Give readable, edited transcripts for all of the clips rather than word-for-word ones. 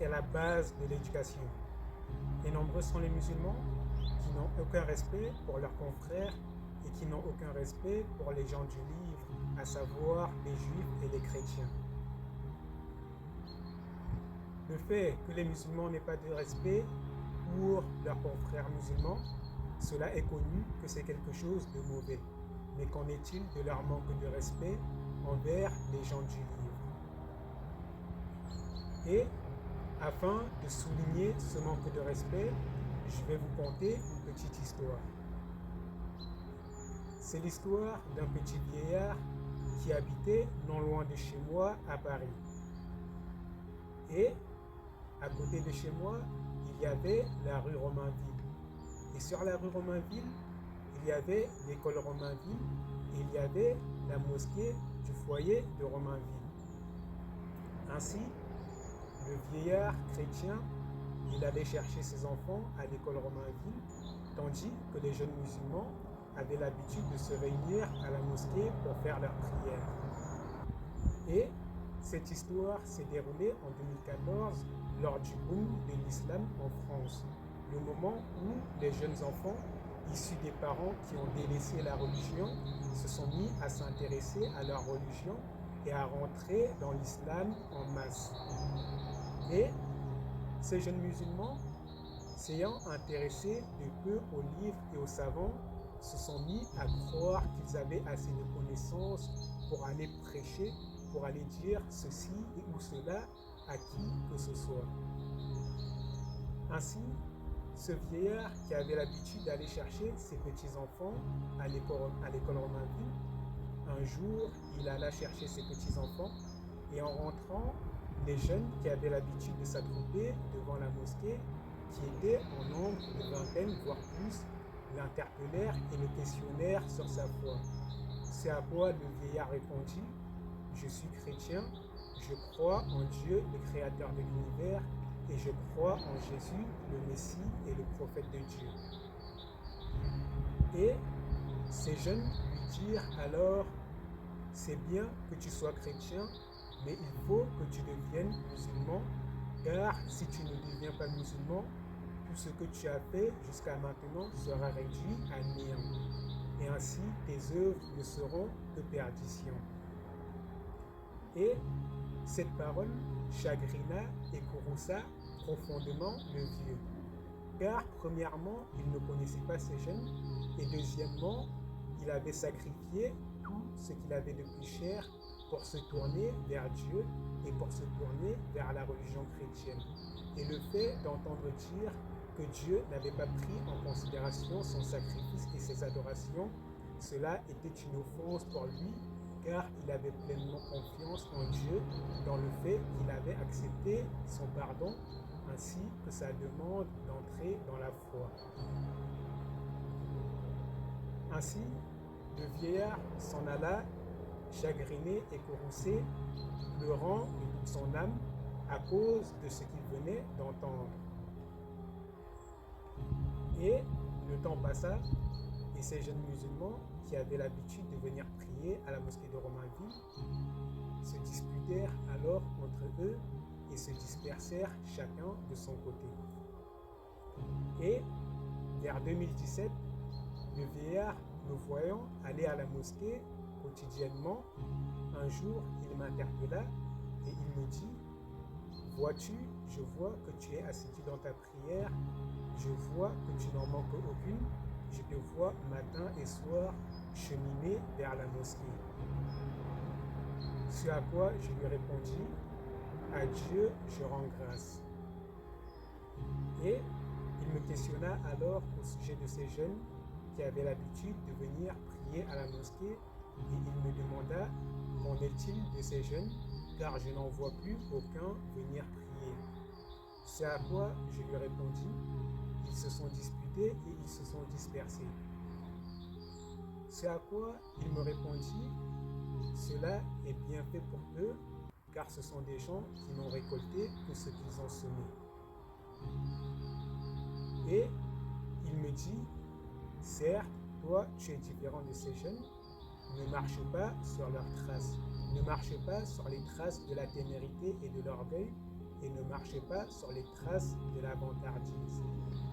est la base de l'éducation. Et nombreux sont les musulmans qui n'ont aucun respect pour leurs confrères et qui n'ont aucun respect pour les gens du livre, à savoir les juifs et les chrétiens. Le fait que les musulmans n'aient pas de respect pour leurs confrères musulmans, cela est connu que c'est quelque chose de mauvais. Mais qu'en est-il de leur manque de respect envers les gens du livre? Et afin de souligner ce manque de respect, je vais vous conter une petite histoire. C'est l'histoire d'un petit vieillard qui habitait non loin de chez moi à Paris. Et à côté de chez moi, il y avait la rue Romainville. Et sur la rue Romainville, il y avait l'école Romainville et il y avait la mosquée du foyer de Romainville. Ainsi, le vieillard chrétien, il allait chercher ses enfants à l'école Romainville, tandis que les jeunes musulmans avaient l'habitude de se réunir à la mosquée pour faire leurs prières. Et cette histoire s'est déroulée en 2014 lors du boom de l'islam en France, le moment où les jeunes enfants issus des parents qui ont délaissé la religion se sont mis à s'intéresser à leur religion et à rentrer dans l'islam en masse. Et ces jeunes musulmans, s'ayant intéressés de peu aux livres et aux savants, se sont mis à croire qu'ils avaient assez de connaissances pour aller prêcher, pour aller dire ceci ou cela à qui que ce soit. Ainsi, ce vieillard qui avait l'habitude d'aller chercher ses petits-enfants à l'école Romainville, un jour, il alla chercher ses petits-enfants et en rentrant, les jeunes qui avaient l'habitude de s'attrouper devant la mosquée, qui étaient en nombre de vingtaine, voire plus, l'interpellèrent et le questionnèrent sur sa foi. C'est à quoi le vieillard répondit: « Je suis chrétien, je crois en Dieu, le créateur de l'univers, et je crois en Jésus, le Messie et le prophète de Dieu. » Et ces jeunes lui dirent alors: « C'est bien que tu sois chrétien, mais il faut que tu deviennes musulman, car si tu ne deviens pas musulman, tout ce que tu as fait jusqu'à maintenant sera réduit à néant, et ainsi tes œuvres ne seront que perdition. » Et cette parole chagrina et courrouça profondément le vieux, car premièrement, il ne connaissait pas ces jeunes, et deuxièmement, il avait sacrifié tout ce qu'il avait de plus cher pour se tourner vers Dieu et pour se tourner vers la religion chrétienne. Et le fait d'entendre dire que Dieu n'avait pas pris en considération son sacrifice et ses adorations, cela était une offense pour lui, car il avait pleinement confiance en Dieu dans le fait qu'il avait accepté son pardon ainsi que sa demande d'entrer dans la foi. Ainsi, le vieillard s'en alla, chagriné et courroucé, pleurant de toute son âme à cause de ce qu'il venait d'entendre. Et le temps passa, et ces jeunes musulmans qui avaient l'habitude de venir prier à la mosquée de Romainville se disputèrent alors entre eux et se dispersèrent chacun de son côté. Et vers 2017, le vieillard, me voyant aller à la mosquée quotidiennement, un jour il m'interpella et il me dit: « Vois-tu, je vois que tu es assidu dans ta prière, je vois que tu n'en manques aucune, je te vois matin et soir cheminer vers la mosquée. » Ce à quoi je lui répondis: « À Dieu je rends grâce. » Et il me questionna alors au sujet de ces jeunes qui avaient l'habitude de venir prier à la mosquée et il me demanda: « Qu'en est-il de ces jeunes, car je n'en vois plus aucun venir prier. » Ce à quoi je lui répondis: « Ils se sont disputés et ils se sont dispersés. » Ce à quoi il me répondit: « Cela est bien fait pour eux, car ce sont des gens qui n'ont récolté que ce qu'ils ont semé. » Et il me dit: « Certes, toi, tu es différent de ces jeunes, ne marche pas sur leurs traces, ne marche pas sur les traces de la témérité et de l'orgueil, et ne marchez pas sur les traces de la vantardise.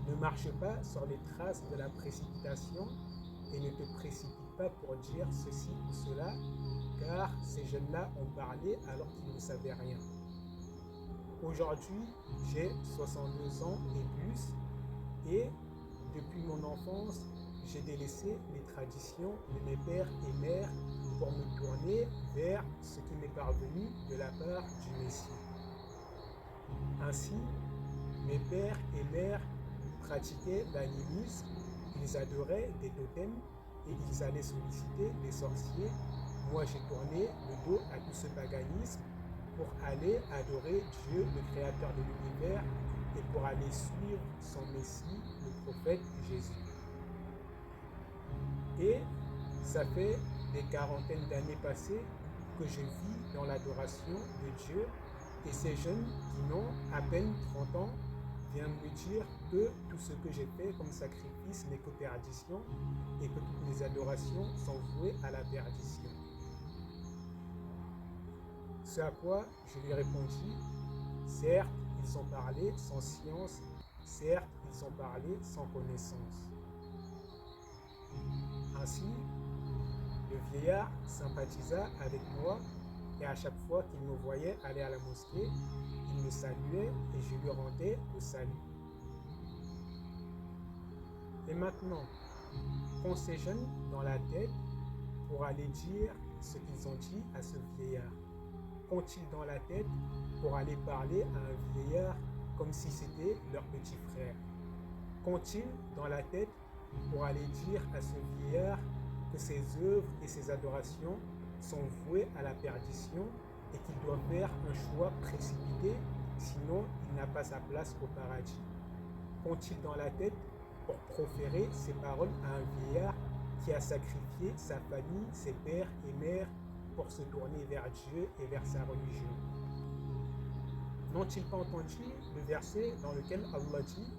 Ne marche pas sur les traces de la précipitation et ne te précipite pas pour dire ceci ou cela, car ces jeunes-là ont parlé alors qu'ils ne savaient rien. Aujourd'hui, j'ai 62 ans et plus, et depuis mon enfance, j'ai délaissé les traditions de mes pères et mères pour me tourner vers ce qui m'est parvenu de la part du Messie. Ainsi, mes pères et mères pratiquaient l'animisme, ils adoraient des totems et ils allaient solliciter des sorciers. Moi, j'ai tourné le dos à tout ce paganisme pour aller adorer Dieu, le créateur de l'univers, et pour aller suivre son Messie, le prophète Jésus. Et ça fait des quarantaines d'années passées que je vis dans l'adoration de Dieu, et ces jeunes qui n'ont à peine 30 ans viennent me dire que tout ce que j'ai fait comme sacrifice n'est que perdition et que toutes mes adorations sont vouées à la perdition. Ce à quoi je lui répondis, certes, ils ont parlé sans science, certes, ils ont parlé sans connaissance. Ainsi, le vieillard sympathisa avec moi et à chaque fois qu'il me voyait aller à la mosquée, il me saluait et je lui rendais le salut. Et maintenant, qu'ont ces jeunes dans la tête pour aller dire ce qu'ils ont dit à ce vieillard? Qu'ont-ils dans la tête pour aller parler à un vieillard comme si c'était leur petit frère? Qu'ont-ils dans la tête pour aller dire à ce vieillard que ses œuvres et ses adorations sont vouées à la perdition et qu'il doit faire un choix précipité, sinon il n'a pas sa place au paradis? Qu'ont-ils dans la tête pour proférer ces paroles à un vieillard qui a sacrifié sa famille, ses pères et mères pour se tourner vers Dieu et vers sa religion? N'ont-ils pas entendu le verset dans lequel Allah dit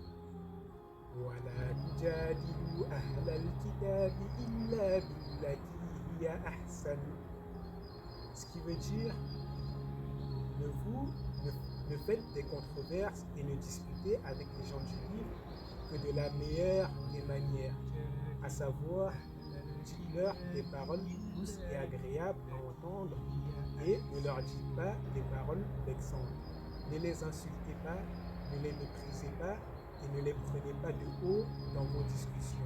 وَلَا تُجَادِلُوا أَهْلَ الْكِتَابِ إِلَّا بِالَّتِي هِيَ أَحْسَنُ. Ce qui veut dire, ne faites des controverses et ne disputez avec les gens du livre que de la meilleure des manières, à savoir, dites-leur des paroles douces et agréables à entendre et ne leur dites pas des paroles vexantes. Ne les insultez pas, ne les méprisez pas et ne les prenez pas de haut dans vos discussions.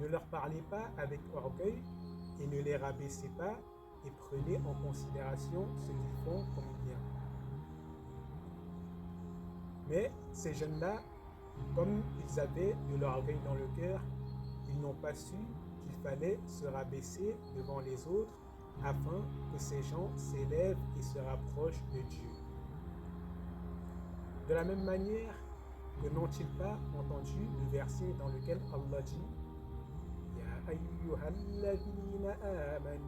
Ne leur parlez pas avec orgueil et ne les rabaissez pas et prenez en considération ce qu'ils font comme bien. Mais ces jeunes-là, comme ils avaient de l'orgueil dans le cœur, ils n'ont pas su qu'il fallait se rabaisser devant les autres afin que ces gens s'élèvent et se rapprochent de Dieu. De la même manière, que n'ont-ils pas entendu le verset dans lequel Allah dit Ya ayyuhalladhina amanu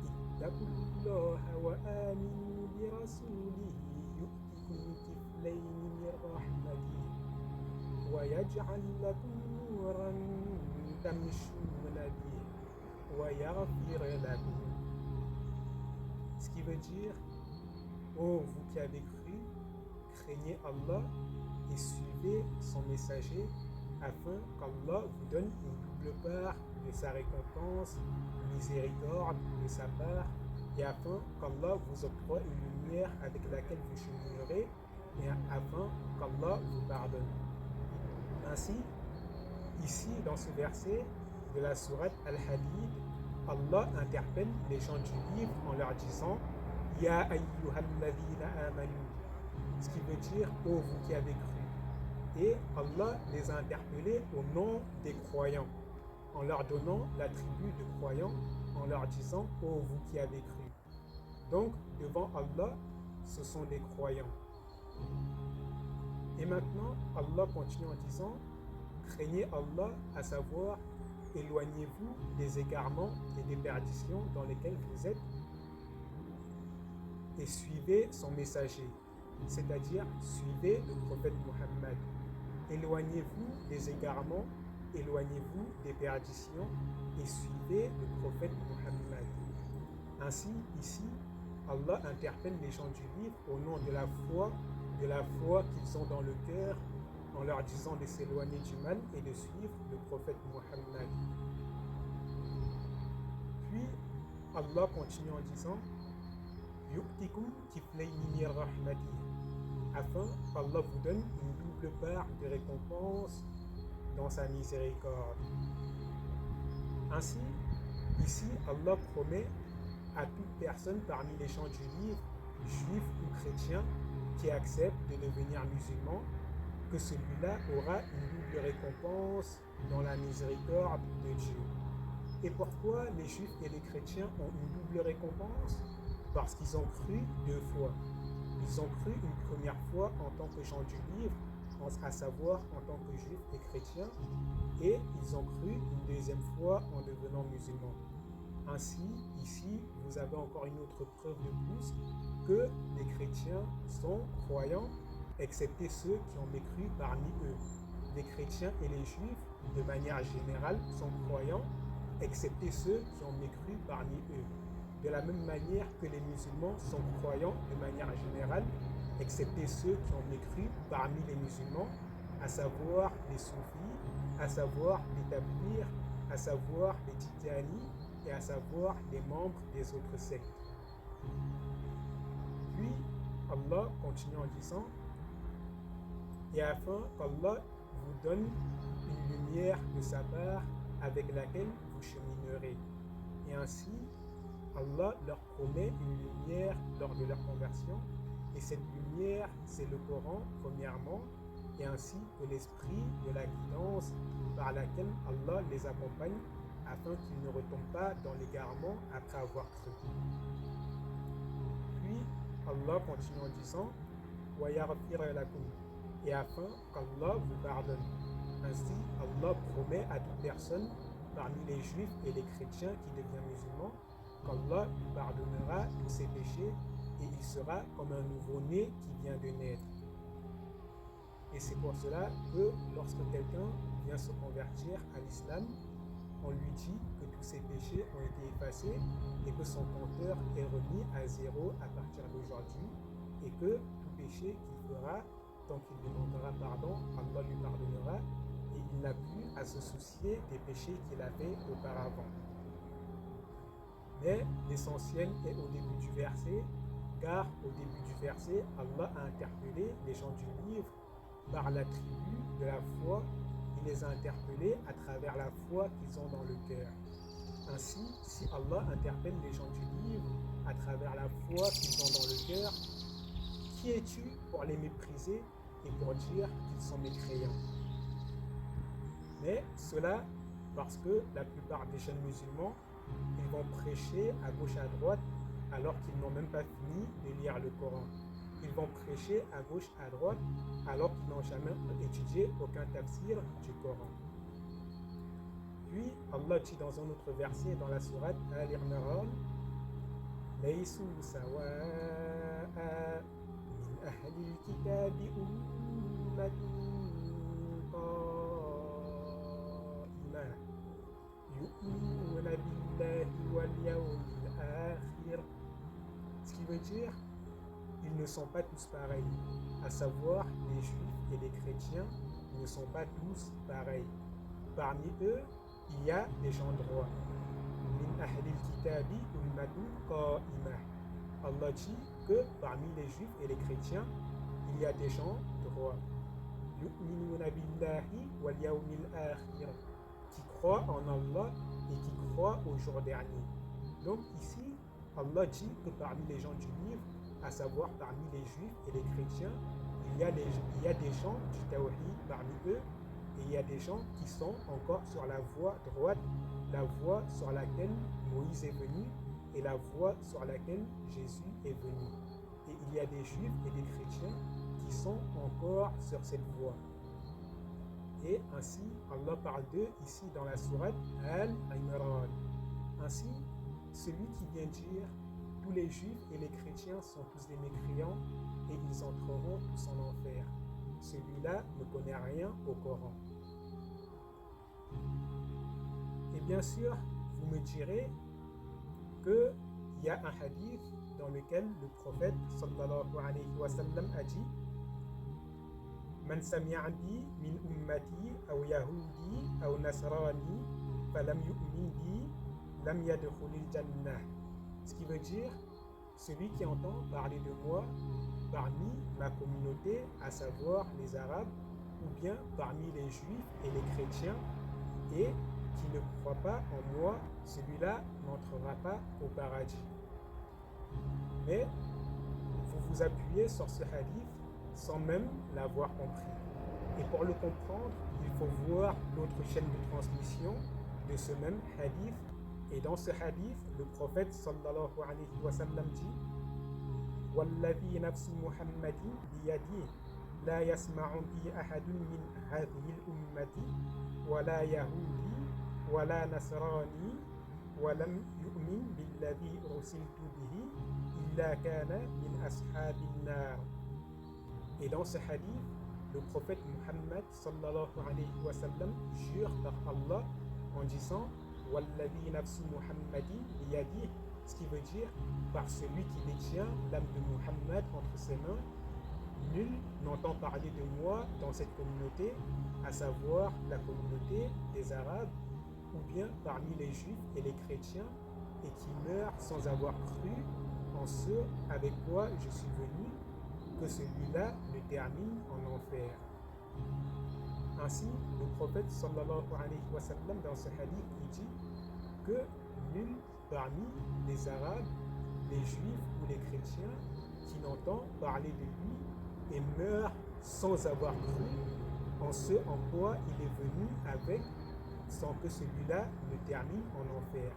ittaqullaha wa aminu bi rasulihi yu'tikum kiflayni min rahmatihi wa yaj'al lakum nuran tamshuna bihi wa yaghfir lakum. Ce qui veut dire, ô vous qui avez cru, craignez Allah et suivez son messager afin qu'Allah vous donne une double part de sa récompense, miséricorde de sa part, et afin qu'Allah vous octroie une lumière avec laquelle vous cheminerez et afin qu'Allah vous pardonne. Ainsi, ici dans ce verset de la sourate Al-Hadid, Allah interpelle les gens du livre en leur disant Ya ayyuhalladhina amanu, ce qui veut dire ô vous qui avez cru. Et Allah les a interpellés au nom des croyants, en leur donnant l'attribut de croyants, en leur disant ô vous qui avez cru. Donc, devant Allah, ce sont des croyants. Et maintenant, Allah continue en disant craignez Allah, à savoir, éloignez-vous des égarements et des perditions dans lesquelles vous êtes et suivez son messager, c'est-à-dire suivez le prophète Muhammad. Éloignez-vous des égarements, éloignez-vous des perditions et suivez le prophète Muhammad. Ainsi, ici, Allah interpelle les gens du livre au nom de la foi qu'ils ont dans le cœur, en leur disant de s'éloigner du mal et de suivre le prophète Muhammad. Puis Allah continue en disant Yu'tikum kiflayni min rahmatihi, afin qu'Allah vous donne une double part de récompense dans sa miséricorde. Ainsi, ici, Allah promet à toute personne parmi les gens du livre, juif ou chrétien, qui accepte de devenir musulman, que celui-là aura une double récompense dans la miséricorde de Dieu. Et pourquoi les juifs et les chrétiens ont une double récompense? Parce qu'ils ont cru deux fois. Ils ont cru une première fois en tant que gens du livre, à savoir en tant que juifs et chrétiens, et ils ont cru une deuxième fois en devenant musulmans. Ainsi, ici, vous avez encore une autre preuve de plus que les chrétiens sont croyants, excepté ceux qui ont mécru parmi eux. Les chrétiens et les juifs, de manière générale, sont croyants, excepté ceux qui ont mécru parmi eux. De la même manière que les musulmans sont croyants de manière générale, excepté ceux qui ont mécru parmi les musulmans, à savoir les soufis, à savoir les tablighs, à savoir les tijani et à savoir les membres des autres sectes. Puis Allah continue en disant et afin qu'Allah vous donne une lumière de sa part avec laquelle vous cheminerez. Et ainsi, Allah leur promet une lumière lors de leur conversion. Et cette lumière, c'est le Coran, premièrement, et ainsi que l'esprit de la guidance par laquelle Allah les accompagne afin qu'ils ne retombent pas dans l'égarement après avoir cru. Puis, Allah continue en disant « Wa yaghfir lakum » et afin qu'Allah vous pardonne. Ainsi, Allah promet à toute personne parmi les juifs et les chrétiens qui devient musulman qu'Allah lui pardonnera tous ses péchés et il sera comme un nouveau-né qui vient de naître. Et c'est pour cela que lorsque quelqu'un vient se convertir à l'islam, on lui dit que tous ses péchés ont été effacés et que son compteur est remis à zéro à partir d'aujourd'hui et que tout péché qu'il fera, tant qu'il demandera pardon, Allah lui pardonnera et il n'a plus à se soucier des péchés qu'il a fait auparavant. Mais l'essentiel est au début du verset, car au début du verset, Allah a interpellé les gens du livre par l'attribut de la foi. Il les a interpellés à travers la foi qu'ils ont dans le cœur. Ainsi, si Allah interpelle les gens du livre à travers la foi qu'ils ont dans le cœur, qui es-tu pour les mépriser et pour dire qu'ils sont mécréants? Mais cela parce que la plupart des jeunes musulmans, ils vont prêcher à gauche et à droite alors qu'ils n'ont même pas fini de lire le Coran. Ils vont prêcher à gauche et à droite alors qu'ils n'ont jamais étudié aucun tafsir du Coran. Puis Allah dit dans un autre verset dans la sourate Al-Imran Laysu sawa'a min ahli al-kitabi ummatun qa'imah yu'minuna billahi wal yawmil akhir. Ce qui veut dire ils ne sont pas tous pareils, à savoir les juifs et les chrétiens ne sont pas tous pareils. Parmi eux, il y a des gens droits. Min ahli al-kitabi ummatun qa'imah. Allah dit que parmi les juifs et les chrétiens, il y a des gens droits. Yu'minuna billahi wal yawmil akhir, qui croient en Allah et qui croient au jour dernier. Donc ici, Allah dit que parmi les gens du livre, à savoir parmi les juifs et les chrétiens, il y a des gens du tawhid parmi eux et il y a des gens qui sont encore sur la voie droite, la voie sur laquelle Moïse est venu et la voie sur laquelle Jésus est venu. Et il y a des juifs et des chrétiens qui sont encore sur cette voie. Et ainsi, Allah parle d'eux ici dans la sourate Al-Imran. Ainsi, celui qui vient dire tous les juifs et les chrétiens sont tous des mécréants et ils entreront tous en enfer. Celui-là ne connaît rien au Coran. Et bien sûr, vous me direz qu'il y a un hadith dans lequel le prophète sallallahu alayhi wa sallam a dit: Man sami'a bi min ummati aw yahudi aw nasrani falam yu'min bi lam yadkhulil jannah. Ce qui veut dire celui qui entend parler de moi parmi ma communauté, à savoir les Arabes, ou bien parmi les Juifs et les chrétiens, et qui ne croit pas en moi, celui-là n'entrera pas au paradis. Mais vous vous appuyez sur ce hadith sans même l'avoir compris. Et pour le comprendre, il faut voir l'autre chaîne de transmission de ce même hadith. Et dans ce hadith, le prophète sallallahu alayhi wa sallam dit: Walladhi nafsi Muhammadin biyadihi la yasma'u bi ahadun min hadhihi al-ummati wala yahudi wala nasrani walam yu'min billadhi ursiltu bihi illa kana min ashabin nar. Et dans ce hadith, le prophète Muhammad sallallahu alayhi wa sallam jure par Allah en disant: Walladhi nafsi Muhammadin biyadihi, ce qui veut dire par celui qui détient l'âme de Muhammad entre ses mains, nul n'entend parler de moi dans cette communauté, à savoir la communauté des Arabes, ou bien parmi les Juifs et les chrétiens, et qui meurt sans avoir cru en ce avec quoi je suis venu, que celui-là le termine en enfer. Ainsi, le prophète sallallahu alayhi wa sallam dans ce hadith, il dit que nul parmi les Arabes, les Juifs ou les chrétiens qui n'entend parler de lui et meurt sans avoir cru en ce en quoi il est venu avec, sans que celui-là le termine en enfer.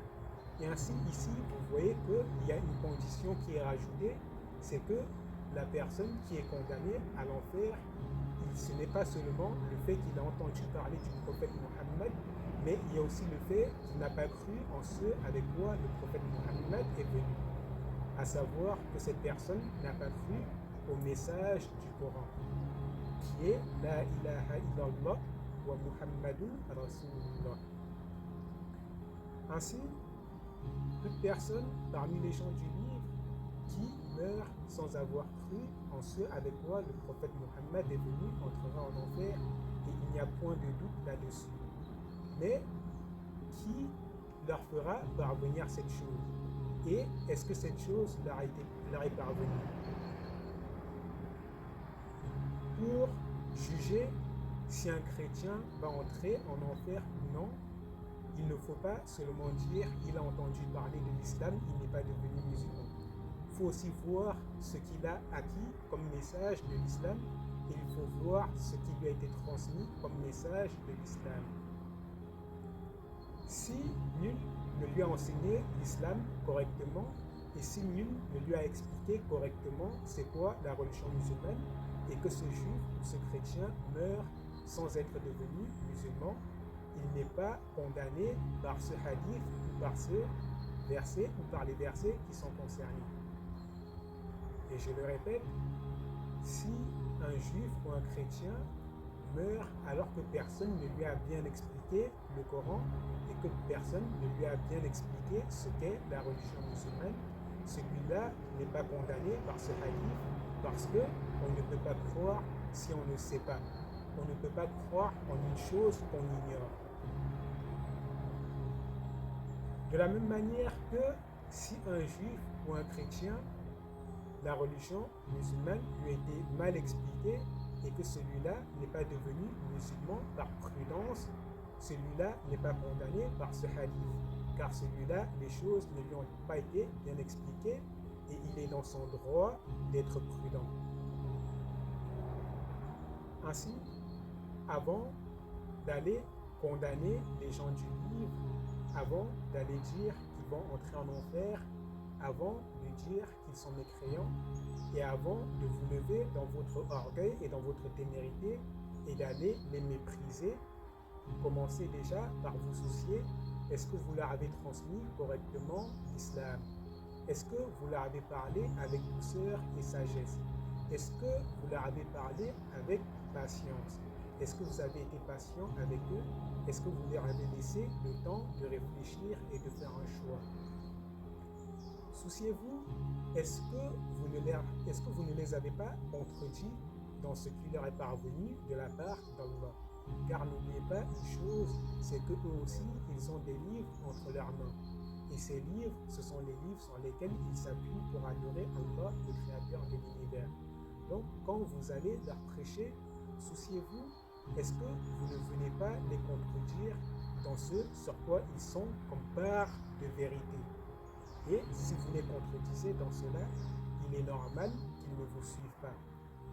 Et ainsi, ici, vous voyez qu'il y a une condition qui est rajoutée, c'est que la personne qui est condamnée à l'enfer, ce n'est pas seulement le fait qu'il a entendu parler du prophète Mohammed, mais il y a aussi le fait qu'il n'a pas cru en ce avec quoi le prophète Mohammed est venu. À savoir que cette personne n'a pas cru au message du Coran, qui est La ilaha illallah wa Muhammadun Rasulullah. Ainsi, toute personne parmi les gens du livre qui meurt sans avoir cru en ce avec quoi le prophète Mohammed est venu entrera en enfer, et il n'y a point de doute là-dessus. Mais qui leur fera parvenir cette chose? Et est-ce que cette chose leur est parvenue? Pour juger si un chrétien va entrer en enfer ou non, il ne faut pas seulement dire il a entendu parler de l'islam, il n'est pas devenu musulman. Il faut aussi voir ce qu'il a acquis comme message de l'islam, et il faut voir ce qui lui a été transmis comme message de l'islam. Si nul ne lui a enseigné l'islam correctement, et si nul ne lui a expliqué correctement c'est quoi la religion musulmane, et que ce juif ou ce chrétien meurt sans être devenu musulman, il n'est pas condamné par ce hadith ou par ce verset ou par les versets qui sont concernés. Et je le répète, si un juif ou un chrétien meurt alors que personne ne lui a bien expliqué le Coran et que personne ne lui a bien expliqué ce qu'est la religion musulmane, celui-là n'est pas condamné par ce hadith, parce qu'on ne peut pas croire si on ne sait pas. On ne peut pas croire en une chose qu'on ignore. De la même manière que si un juif ou un chrétien, la religion musulmane lui a été mal expliquée et que celui-là n'est pas devenu musulman par prudence, celui-là n'est pas condamné par ce hadith, car celui-là, les choses ne lui ont pas été bien expliquées et il est dans son droit d'être prudent. Ainsi, avant d'aller condamner les gens du livre, avant d'aller dire qu'ils vont entrer en enfer, avant de dire qu'ils sont mécréants, et avant de vous lever dans votre orgueil et dans votre témérité et d'aller les mépriser, commencez déjà par vous soucier, est-ce que vous leur avez transmis correctement l'islam? Est-ce que vous leur avez parlé avec douceur et sagesse? Est-ce que vous leur avez parlé avec patience? Est-ce que vous avez été patient avec eux? Est-ce que vous leur avez laissé le temps de réfléchir et de faire un choix? Souciez-vous, est-ce que vous ne les avez pas contredits dans ce qui leur est parvenu de la part d'Allah? Car n'oubliez pas une chose, c'est que eux aussi, ils ont des livres entre leurs mains. Et ces livres, ce sont les livres sur lesquels ils s'appuient pour adorer Allah, le créateur de l'univers. Donc, quand vous allez leur prêcher, souciez-vous, est-ce que vous ne venez pas les contredire dans ce sur quoi ils sont comme part de vérité? Et si vous les contredisez dans cela, il est normal qu'ils ne vous suivent pas.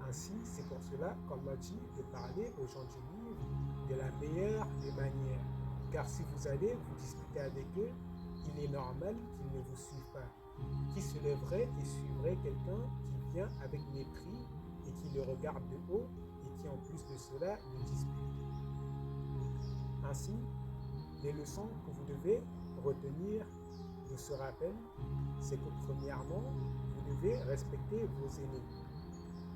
Ainsi, c'est pour cela qu'Allah dit de parler aux gens du livre de la meilleure des manières. Car si vous allez vous disputer avec eux, il est normal qu'ils ne vous suivent pas. Qui se lèverait et suivrait quelqu'un qui vient avec mépris et qui le regarde de haut et qui en plus de cela le dispute? Ainsi, les leçons que vous devez retenir de ce rappel, c'est que premièrement, vous devez respecter vos aînés.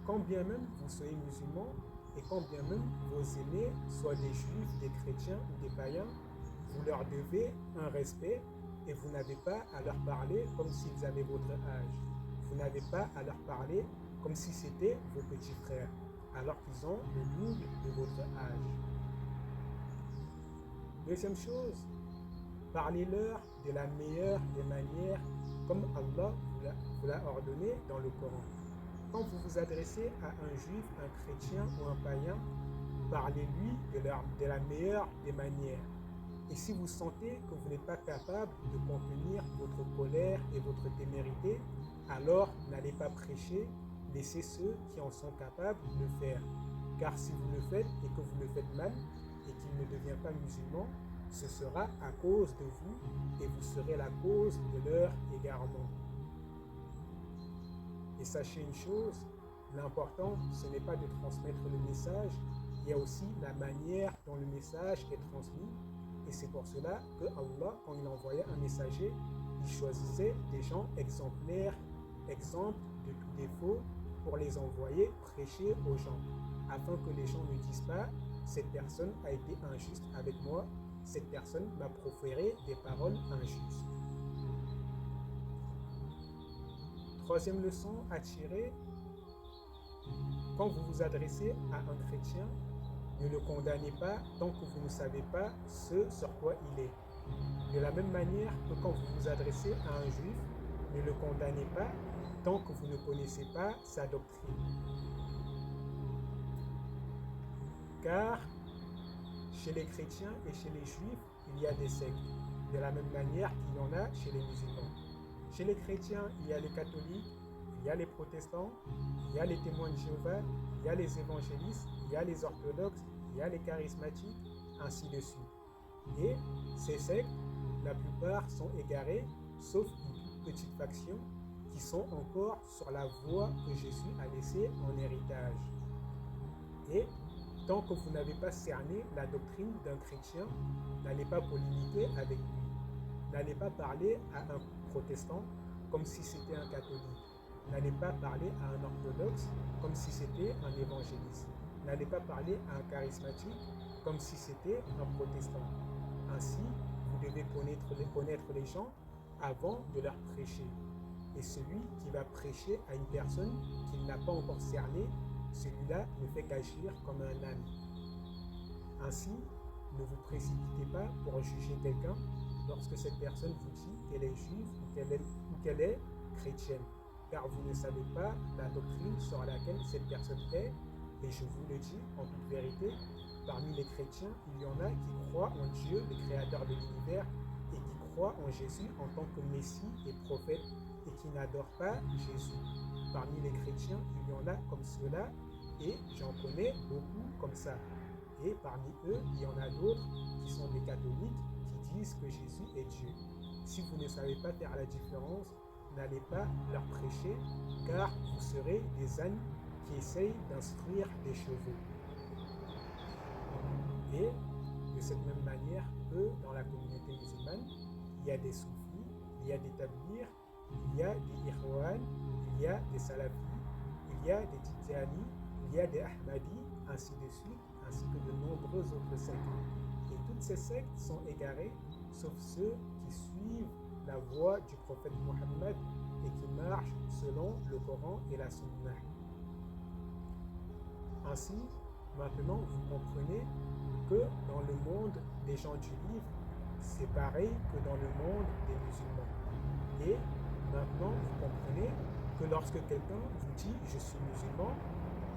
Quand bien même vous soyez musulmans et quand bien même vos aînés soient des juifs, des chrétiens ou des païens, vous leur devez un respect et vous n'avez pas à leur parler comme s'ils avaient votre âge. Vous n'avez pas à leur parler comme si c'était vos petits frères, alors qu'ils ont le double de votre âge. Deuxième chose, parlez-leur de la meilleure des manières comme Allah vous l'a ordonné dans le Coran. Quand vous vous adressez à un juif, un chrétien ou un païen, parlez-lui de la meilleure des manières. Et si vous sentez que vous n'êtes pas capable de contenir votre colère et votre témérité, alors n'allez pas prêcher, laissez ceux qui en sont capables le faire. Car si vous le faites et que vous le faites mal et qu'il ne devient pas musulman, ce sera à cause de vous et vous serez la cause de leur égarement. Et sachez une chose, l'important, ce n'est pas de transmettre le message, il y a aussi la manière dont le message est transmis. Et c'est pour cela que Allah, quand il envoyait un messager, il choisissait des gens exemplaires, exempts de tout défaut, pour les envoyer prêcher aux gens, afin que les gens ne disent pas « cette personne a été injuste avec moi, cette personne m'a proféré des paroles injustes ». Troisième leçon à tirer, quand vous vous adressez à un chrétien, ne le condamnez pas tant que vous ne savez pas ce sur quoi il est. De la même manière que quand vous vous adressez à un juif, ne le condamnez pas tant que vous ne connaissez pas sa doctrine. Car chez les chrétiens et chez les juifs, il y a des sectes, de la même manière qu'il y en a chez les musulmans. Chez les chrétiens, il y a les catholiques, il y a les protestants, il y a les témoins de Jéhovah, il y a les évangélistes, il y a les orthodoxes, il y a les charismatiques, ainsi de suite. Et ces sectes, la plupart sont égarés, sauf une toute petite faction qui sont encore sur la voie que Jésus a laissée en héritage. Et tant que vous n'avez pas cerné la doctrine d'un chrétien, n'allez pas polémiquer avec lui. N'allez pas parler à un protestant comme si c'était un catholique. N'allez pas parler à un orthodoxe comme si c'était un évangéliste. N'allez pas parler à un charismatique comme si c'était un protestant. Ainsi, vous devez connaître les gens avant de leur prêcher. Et celui qui va prêcher à une personne qu'il n'a pas encore cernée, celui-là ne fait qu'agir comme un âne. Ainsi, ne vous précipitez pas pour juger quelqu'un lorsque cette personne vous dit qu'elle est juive ou qu'elle est chrétienne, car vous ne savez pas la doctrine sur laquelle cette personne est. Et je vous le dis en toute vérité, parmi les chrétiens, il y en a qui croient en Dieu, le créateur de l'univers, et qui croient en Jésus en tant que Messie et prophète, et qui n'adorent pas Jésus. Parmi les chrétiens, il y en a comme cela, et j'en connais beaucoup comme ça. Et parmi eux, il y en a d'autres qui sont des catholiques qui disent que Jésus est Dieu. Si vous ne savez pas faire la différence, n'allez pas leur prêcher, car vous serez des ânes qui essayent d'instruire des chevaux. Et de cette même manière que dans la communauté musulmane, il y a des soufis, il y a des tablirs, il y a des ikhwan, il y a des salafis, il y a des tijani, il y a des ahmadis, ainsi de suite, ainsi que de nombreuses autres sectes. Et toutes ces sectes sont égarées, sauf ceux qui suivent la voie du prophète Mohammed et qui marchent selon le Coran et la Sunna. Ainsi, maintenant, vous comprenez que dans le monde des gens du livre, c'est pareil que dans le monde des musulmans. Et maintenant, vous comprenez que lorsque quelqu'un vous dit « je suis musulman »,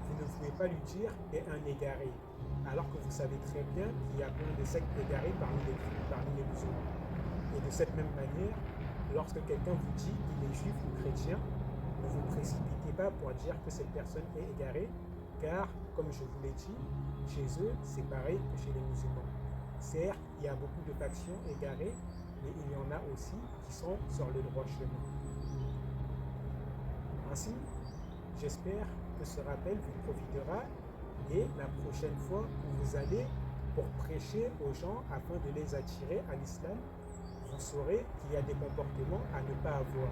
vous ne pouvez pas lui dire « t'es un égaré », alors que vous savez très bien qu'il y a plein de sectes égarées parmi les musulmans. Et de cette même manière, lorsque quelqu'un vous dit qu'il est juif ou chrétien, ne vous précipitez pas pour dire que cette personne est égarée, car, comme je vous l'ai dit, chez eux, c'est pareil que chez les musulmans. Certes, il y a beaucoup de factions égarées, mais il y en a aussi qui sont sur le droit chemin. Ainsi, j'espère que ce rappel vous profitera et la prochaine fois où vous allez pour prêcher aux gens afin de les attirer à l'islam, vous saurez qu'il y a des comportements à ne pas avoir.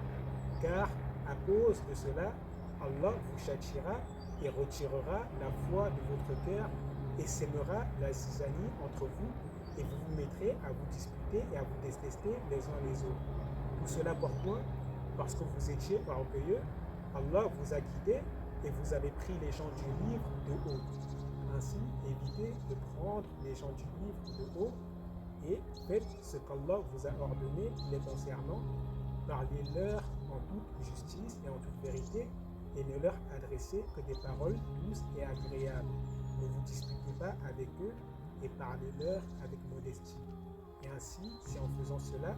Car à cause de cela, Allah vous châtiera et retirera la foi de votre cœur et sèmera la zizanie entre vous et vous vous mettrez à vous disputer et à vous détester les uns les autres. Tout cela pourquoi? Parce que vous étiez orgueilleux, Allah vous a guidé et vous avez pris les gens du livre de haut. Ainsi, évitez de prendre les gens du livre de haut et faites ce qu'Allah vous a ordonné les concernant. Parlez-leur en toute justice et en toute vérité et ne leur adressez que des paroles douces et agréables. Ne vous disputez pas avec eux et parlez-leur avec modestie. Et ainsi, c'est en faisant cela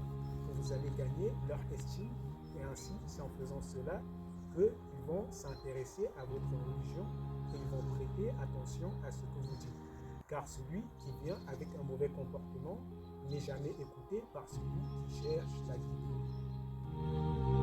que vous allez gagner leur estime. Et ainsi, c'est en faisant cela qu'ils vont s'intéresser à votre religion et ils vont prêter attention à ce que vous dites. Car celui qui vient avec un mauvais comportement n'est jamais écouté par celui qui cherche la guidée.